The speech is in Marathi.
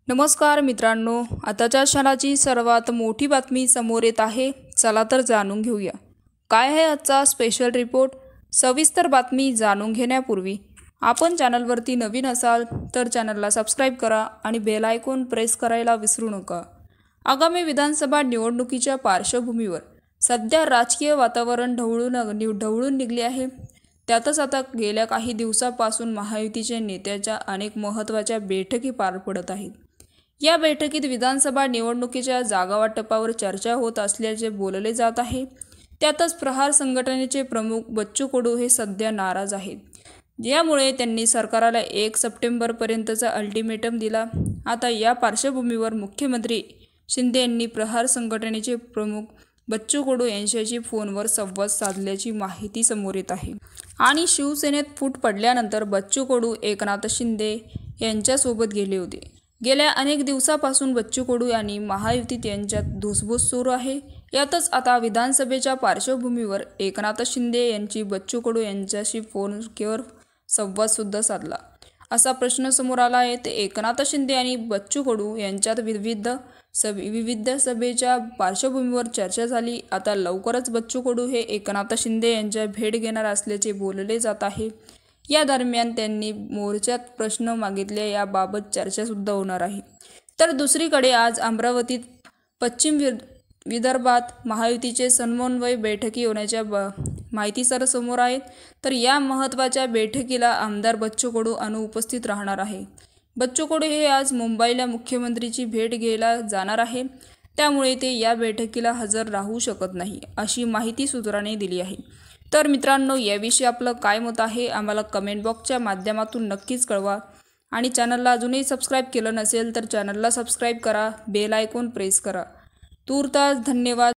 नमस्कार मित्रांनो, आताच्या क्षणाची सर्वात मोठी बातमी समोर येत आहे. चला तर जाणून घेऊया काय आहे आजचा स्पेशल रिपोर्ट. सविस्तर बातमी जाणून घेण्यापूर्वी आपण चॅनलवरती नवीन असाल तर चॅनलला सबस्क्राईब करा आणि बेल आयकॉन प्रेस करायला विसरू नका. आगामी विधानसभा निवडणुकीच्या पार्श्वभूमीवर सध्या राजकीय वातावरण ढवळून निघले आहे. त्यातच आता गेल्या काही दिवसापासून महायुतीच्या नेत्याच्या अनेक महत्त्वाच्या बैठकी पार पडत आहेत. या बैठकीत विधानसभा निवडणुकीच्या जागावाटपावर चर्चा होत असल्याचे बोलले जात आहे. त्यातच प्रहार संघटनेचे प्रमुख बच्चू कडू हे सध्या नाराज आहेत. यामुळे त्यांनी सरकारला 1 सप्टेंबरपर्यंतचा अल्टिमेटम दिला. आता या पार्श्वभूमीवर मुख्यमंत्री शिंदे यांनी प्रहार संघटनेचे प्रमुख बच्चू कडू यांच्याशी फोनवर संवाद साधल्याची माहिती समोर येत आहे. आणि शिवसेनेत फूट पडल्यानंतर बच्चू कडू एकनाथ शिंदे यांच्यासोबत गेले होते. गेल्या अनेक दिवसापासून बच्चू कडू आणि महायुतीत यांच्यात धुसफूस सुरू आहे. यातच आता विधानसभेच्या पार्श्वभूमीवर एकनाथ शिंदे यांची बच्चू कडू यांच्याशी फोनवर संवाद सुद्धा साधला. असा प्रश्न समोर आला आहे. ते एकनाथ शिंदे आणि बच्चू कडू यांच्यात विविध सभेच्या पार्श्वभूमीवर चर्चा झाली. आता लवकरच बच्चू कडू हे एकनाथ शिंदे यांच्या भेट घेणार असल्याचे बोलले जात आहे. या दरम्यान त्यांनी मोर्चात प्रश्न मागितले याबाबत चर्चा सुद्धा होणार आहे. तर दुसरीकडे आज अमरावतीत पश्चिम विदर्भात महायुतीचे समन्वय बैठकी होण्याच्या माहिती समोर आहेत. तर या महत्त्वाच्या बैठकीला आमदार बच्चू कडू अनुपस्थित राहणार आहे. बच्चू कडू हे आज मुंबईला मुख्यमंत्रीची भेट घ्यायला जाणार आहे. त्यामुळे ते या बैठकीला हजर राहू शकत नाही, अशी माहिती सूत्रांनी दिली आहे. तर मित्रांनो, याविषयी आपलं काय मत आहे आम्हाला कमेंट बॉक्सच्या माध्यमातून नक्कीच कळवा. आणि चॅनलला अजूनही सबस्क्राईब केलं नसेल तर चॅनलला सबस्क्राईब करा, बेल आयकॉन प्रेस करा. तूर्तास धन्यवाद.